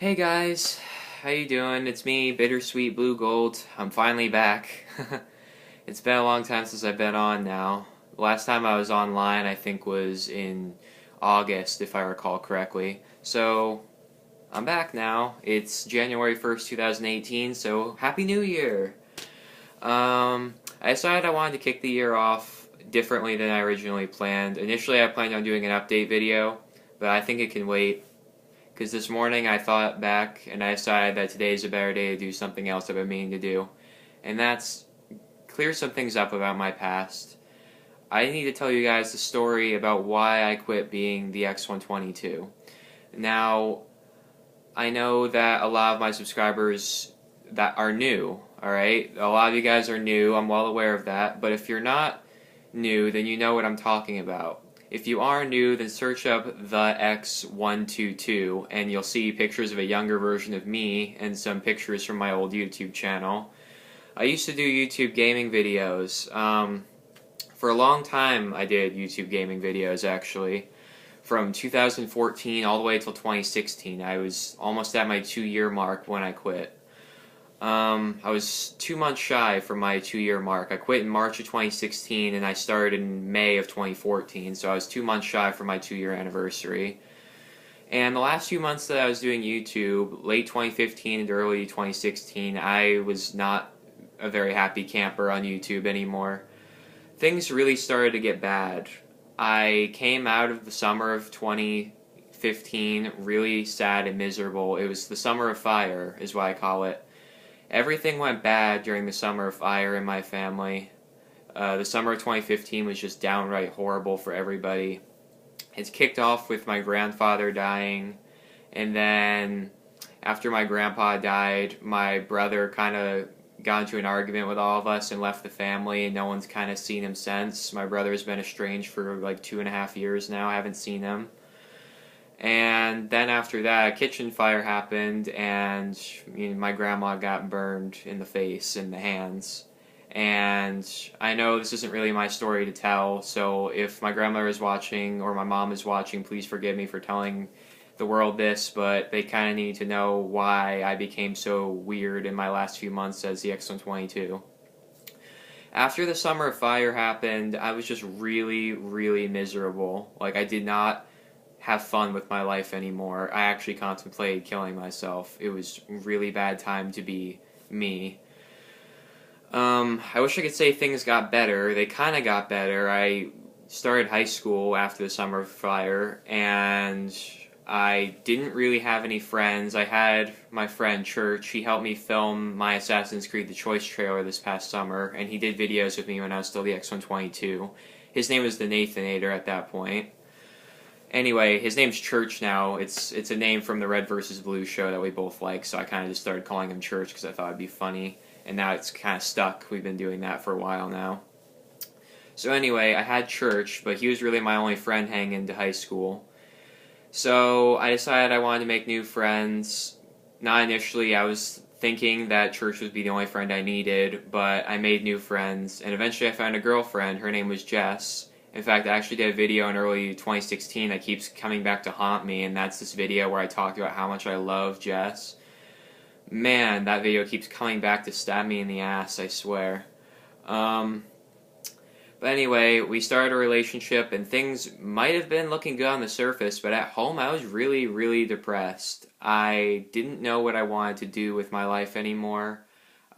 Hey guys, how you doing? It's me, Bittersweet Blue Gold. I'm finally back. It's been a long time since I've been on now. The last time I was online I think was in August, if I recall correctly. So, I'm back now. It's January 1st, 2018, so Happy New Year! I decided I wanted to kick the year off differently than I originally planned. Initially I planned on doing an update video, but I think it can wait. Because this morning I thought back and I decided that today is a better day to do something else I've been meaning to do. And that's clear some things up about my past. I need to tell you guys the story about why I quit being the X122. Now, I know that a lot of my subscribers that are new, alright? A lot of you guys are new, I'm well aware of that. But if you're not new, then you know what I'm talking about. If you are new, then search up TheX122 and you'll see pictures of a younger version of me and some pictures from my old YouTube channel. I used to do YouTube gaming videos. For a long time I did YouTube gaming videos actually. From 2014 all the way till 2016. I was almost at my 2-year mark when I quit. I was 2 months shy from my 2-year mark. I quit in March of 2016 and I started in May of 2014, so I was 2 months shy from my 2-year anniversary. And the last few months that I was doing YouTube, late 2015 and early 2016, I was not a very happy camper on YouTube anymore. Things really started to get bad. I came out of the summer of 2015 really sad and miserable. It was the summer of fire, is what I call it. Everything went bad during the summer of fire in my family. The summer of 2015 was just downright horrible for everybody. It's kicked off with my grandfather dying, and then after my grandpa died, my brother kind of got into an argument with all of us and left the family, and no one's kind of seen him since. My brother's been estranged for like 2.5 years now. I haven't seen him. And then after that, a kitchen fire happened, and my grandma got burned in the face and the hands. And I know this isn't really my story to tell, so if my grandmother is watching or my mom is watching, please forgive me for telling the world this, but they kind of need to know why I became so weird in my last few months as the X122. After the summer of fire happened, I was just really, really miserable. Like, I did not have fun with my life anymore. I actually contemplated killing myself. It was a really bad time to be me. I wish I could say things got better. They kind of got better. I started high school after the summer of fire, and I didn't really have any friends. I had my friend Church. He helped me film my Assassin's Creed The Choice trailer this past summer, and he did videos with me when I was still the X122. His name was the Nathanator at that point. Anyway, his name's Church now. It's a name from the Red vs. Blue show that we both like, so I kind of just started calling him Church because I thought it'd be funny. And now it's kind of stuck. We've been doing that for a while now. So anyway, I had Church, but he was really my only friend heading into high school. So I decided I wanted to make new friends. Not initially, I was thinking that Church would be the only friend I needed, but I made new friends, and eventually I found a girlfriend. Her name was Jess. In fact, I actually did a video in early 2016 that keeps coming back to haunt me, and that's this video where I talked about how much I love Jess. Man, that video keeps coming back to stab me in the ass, I swear. But anyway, we started a relationship, and things might have been looking good on the surface, but at home I was really, really depressed. I didn't know what I wanted to do with my life anymore.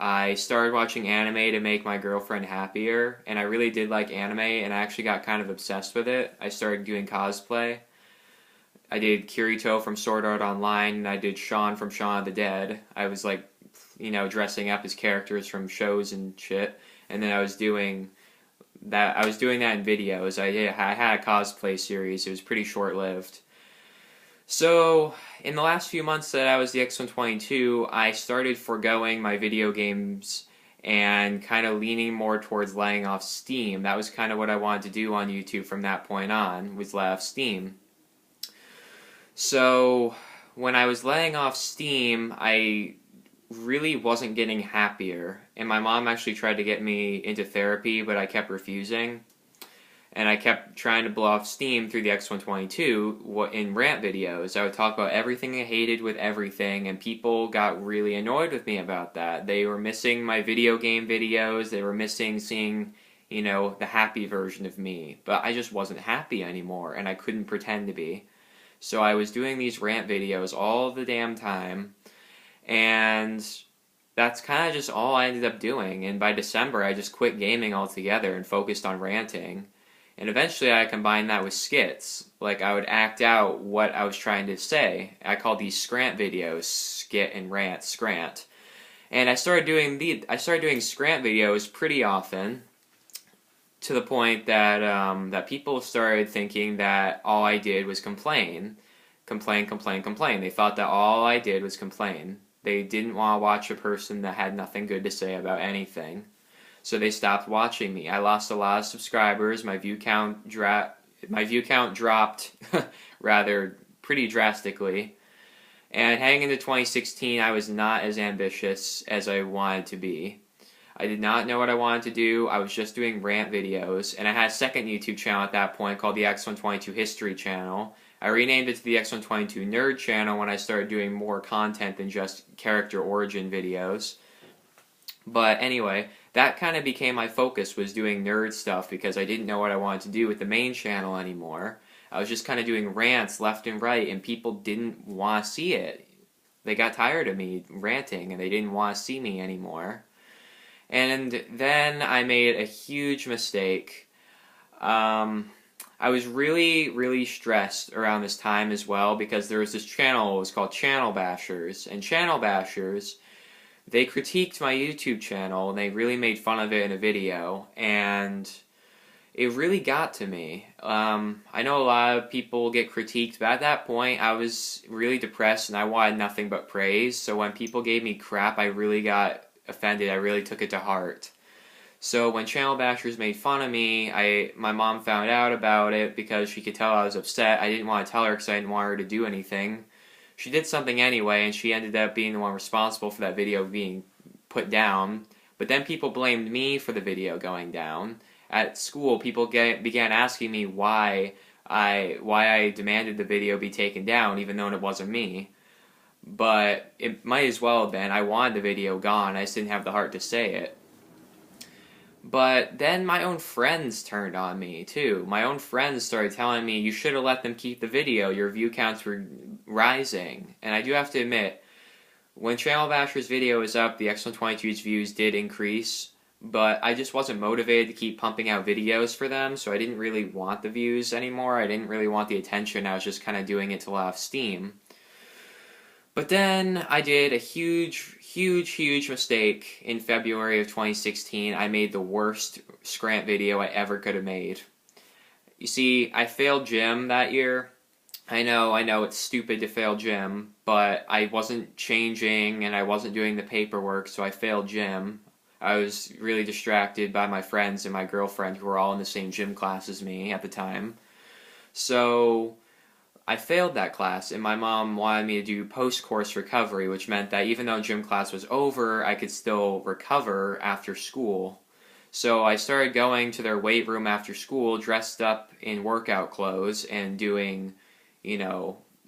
I started watching anime to make my girlfriend happier, and I really did like anime, and I actually got kind of obsessed with it. I started doing cosplay. I did Kirito from Sword Art Online, and I did Sean from Shaun of the Dead. I was like, dressing up as characters from shows and shit, and then I was doing that in videos. I had a cosplay series. It was pretty short-lived. So, in the last few months that I was the X122, I started foregoing my video games and kind of leaning more towards letting off steam. That was kind of what I wanted to do on YouTube from that point on, was let off steam. So, when I was letting off steam, I really wasn't getting happier. And my mom actually tried to get me into therapy, but I kept refusing. And I kept trying to blow off steam through the X122 in rant videos. I would talk about everything I hated with everything, and people got really annoyed with me about that. They were missing my video game videos. They were missing seeing, the happy version of me. But I just wasn't happy anymore, and I couldn't pretend to be. So I was doing these rant videos all the damn time, and that's kind of just all I ended up doing. And by December, I just quit gaming altogether and focused on ranting. And eventually I combined that with skits. Like, I would act out what I was trying to say. I called these scrant videos skit and rant, scrant. And I started doing scrant videos pretty often, to the point that that people started thinking that all I did was complain. Complain. They thought that all I did was complain. They didn't want to watch a person that had nothing good to say about anything. So they stopped watching me. I lost a lot of subscribers. My view count dropped rather pretty drastically. And heading into 2016, I was not as ambitious as I wanted to be. I did not know what I wanted to do. I was just doing rant videos, and I had a second YouTube channel at that point called the X122 History Channel. I renamed it to the X122 Nerd Channel when I started doing more content than just character origin videos. But anyway, that kind of became my focus, was doing nerd stuff, because I didn't know what I wanted to do with the main channel anymore. I was just kind of doing rants left and right, and people didn't want to see it. They got tired of me ranting, and they didn't want to see me anymore. And then I made a huge mistake. I was really, really stressed around this time as well, because there was this channel, it was called Channel Bashers, and Channel Bashers, they critiqued my YouTube channel, and they really made fun of it in a video, and it really got to me. I know a lot of people get critiqued, but at that point, I was really depressed, and I wanted nothing but praise, so when people gave me crap, I really got offended. I really took it to heart. So when Channel Bashers made fun of me, my mom found out about it because she could tell I was upset. I didn't want to tell her because I didn't want her to do anything. She did something anyway, and she ended up being the one responsible for that video being put down. But then people blamed me for the video going down. At school, people began asking me why I demanded the video be taken down, even though it wasn't me. But it might as well have been. I wanted the video gone. I just didn't have the heart to say it. But then my own friends turned on me, too. My own friends started telling me, you should have let them keep the video, your view counts were rising. And I do have to admit, when Channel Basher's video was up, the X122's views did increase, but I just wasn't motivated to keep pumping out videos for them, so I didn't really want the views anymore. I didn't really want the attention. I was just kind of doing it to let off steam. But then I did a huge mistake in February of 2016. I made the worst scrant video I ever could have made. You see, I failed gym that year. I know it's stupid to fail gym, but I wasn't changing and I wasn't doing the paperwork, so I failed gym. I was really distracted by my friends and my girlfriend, who were all in the same gym class as me at the time. So I failed that class, and my mom wanted me to do post-course recovery, which meant that even though gym class was over, I could still recover after school. So I started going to their weight room after school, dressed up in workout clothes, and doing,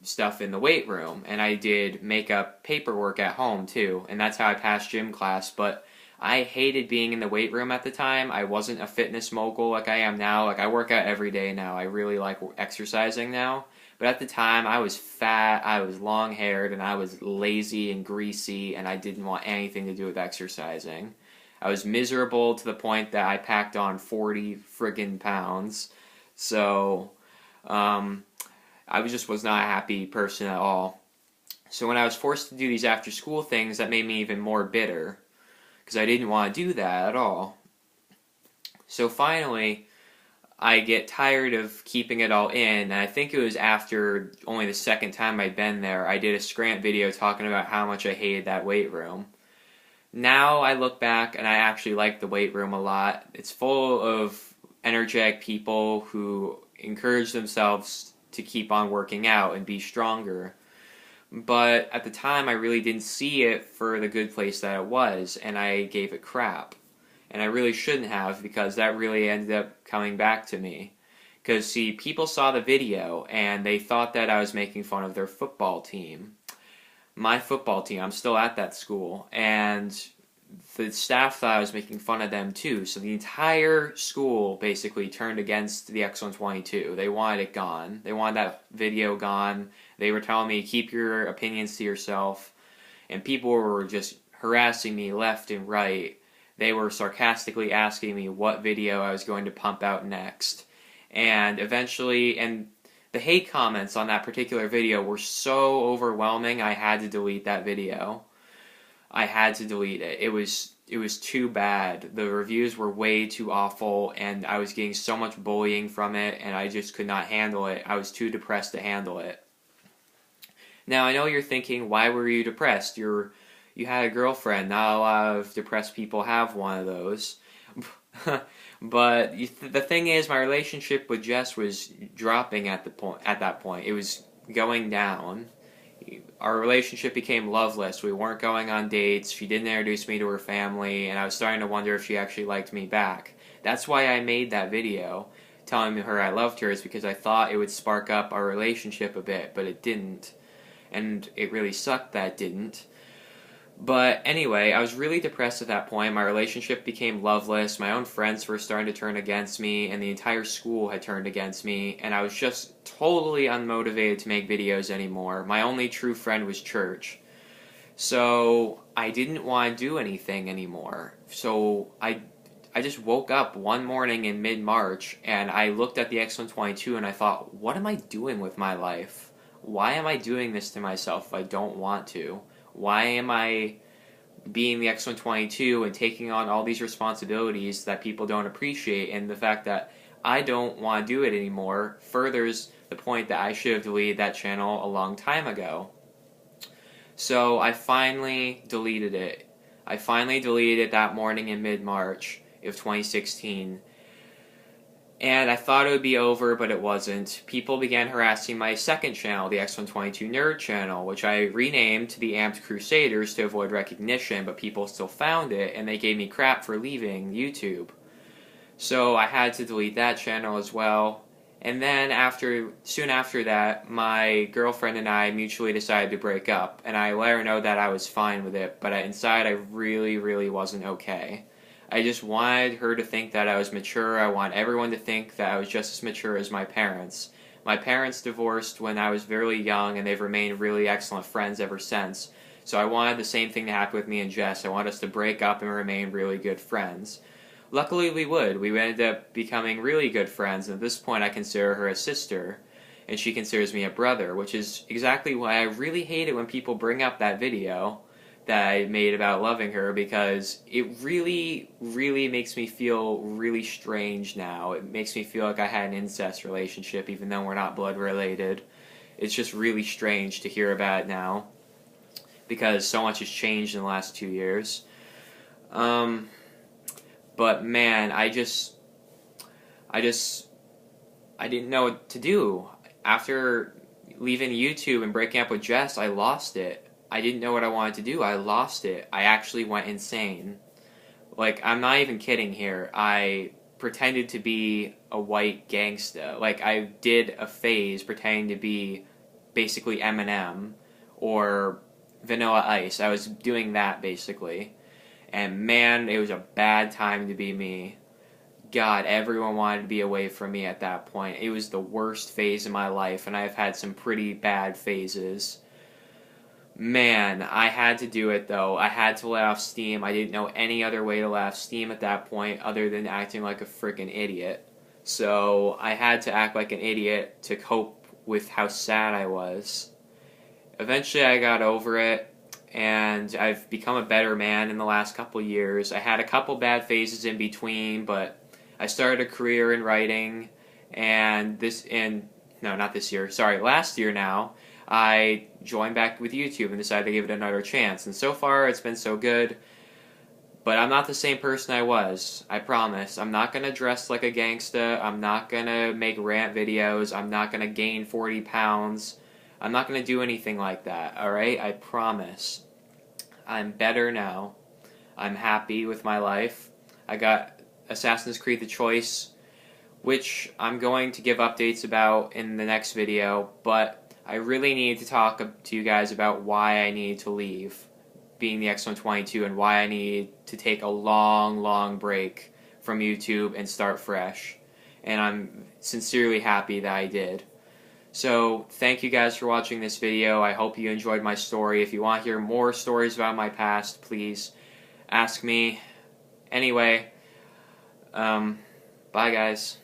stuff in the weight room. And I did makeup paperwork at home, too, and that's how I passed gym class. But I hated being in the weight room at the time. I wasn't a fitness mogul like I am now. Like, I work out every day now. I really like exercising now. But at the time, I was fat, I was long-haired, and I was lazy and greasy, and I didn't want anything to do with exercising. I was miserable to the point that I packed on 40 friggin' pounds. So, I was not a happy person at all. So when I was forced to do these after-school things, that made me even more bitter, because I didn't want to do that at all. So finally, I get tired of keeping it all in, and I think it was after only the second time I'd been there, I did a scrant video talking about how much I hated that weight room. Now I look back and I actually like the weight room a lot. It's full of energetic people who encourage themselves to keep on working out and be stronger. But at the time, I really didn't see it for the good place that it was, and I gave it crap. and I really shouldn't have, because that really ended up coming back to me. Because, see, people saw the video and they thought that I was making fun of their football team. My football team, I'm still at that school, and the staff thought I was making fun of them too. So the entire school basically turned against the X122. They wanted it gone. They wanted that video gone. They were telling me, keep your opinions to yourself. And people were just harassing me left and right. They were sarcastically asking me what video I was going to pump out next. And eventually, and the hate comments on that particular video were so overwhelming, I had to delete that video. I had to delete it. It was too bad. The reviews were way too awful, and I was getting so much bullying from it, and I just could not handle it. I was too depressed to handle it. Now, I know you're thinking, why were you depressed? You had a girlfriend. Not a lot of depressed people have one of those. But the thing is, my relationship with Jess was dropping at that point. It was going down. Our relationship became loveless. We weren't going on dates. She didn't introduce me to her family, and I was starting to wonder if she actually liked me back. That's why I made that video telling her I loved her, is because I thought it would spark up our relationship a bit, but it didn't. And it really sucked that it didn't. But anyway, I was really depressed at that point. My relationship became loveless. My own friends were starting to turn against me, and the entire school had turned against me, and I was just totally unmotivated to make videos anymore. My only true friend was church. So I didn't want to do anything anymore. So I just woke up one morning in mid-March, and I looked at the X122 and I thought, what am I doing with my life? Why am I doing this to myself if I don't want to? Why am I being the X122 and taking on all these responsibilities that people don't appreciate? And the fact that I don't want to do it anymore furthers the point that I should have deleted that channel a long time ago. So I finally deleted it. I finally deleted it that morning in mid-March of 2016. And I thought it would be over, but it wasn't. People began harassing my second channel, the X122 Nerd channel, which I renamed to the Amped Crusaders to avoid recognition, but people still found it, and they gave me crap for leaving YouTube. So I had to delete that channel as well. And then soon after that, my girlfriend and I mutually decided to break up, and I let her know that I was fine with it, but inside I really, really wasn't okay. I just wanted her to think that I was mature. I want everyone to think that I was just as mature as my parents. My parents divorced when I was very young, and they've remained really excellent friends ever since. So I wanted the same thing to happen with me and Jess. I wanted us to break up and remain really good friends. Luckily we would. We ended up becoming really good friends, and at this point I consider her a sister, and she considers me a brother, which is exactly why I really hate it when people bring up that video that I made about loving her, because it really, really makes me feel really strange now. It makes me feel like I had an incest relationship, even though we're not blood related. It's just really strange to hear about it now, because so much has changed in the last 2 years. But man, I didn't know what to do. After leaving YouTube and breaking up with Jess, I lost it. I didn't know what I wanted to do. I lost it. I actually went insane. Like, I'm not even kidding here. I pretended to be a white gangsta. Like, I did a phase pretending to be basically Eminem or Vanilla Ice. I was doing that, basically. And man, it was a bad time to be me. God, everyone wanted to be away from me at that point. It was the worst phase of my life, and I've had some pretty bad phases. Man, I had to do it though. I had to let off steam. I didn't know any other way to let off steam at that point other than acting like a freaking idiot. So I had to act like an idiot to cope with how sad I was. Eventually I got over it, and I've become a better man in the last couple years. I had a couple bad phases in between, but I started a career in writing, and last year now, I joined back with YouTube and decided to give it another chance. And so far, it's been so good. But I'm not the same person I was. I promise. I'm not going to dress like a gangsta. I'm not going to make rant videos. I'm not going to gain 40 pounds. I'm not going to do anything like that, alright? I promise. I'm better now. I'm happy with my life. I got Assassin's Creed The Choice, which I'm going to give updates about in the next video, but I really need to talk to you guys about why I need to leave being the X122 and why I need to take a long break from YouTube and start fresh. And I'm sincerely happy that I did. So, thank you guys for watching this video. I hope you enjoyed my story. If you want to hear more stories about my past, please ask me. Anyway, bye guys.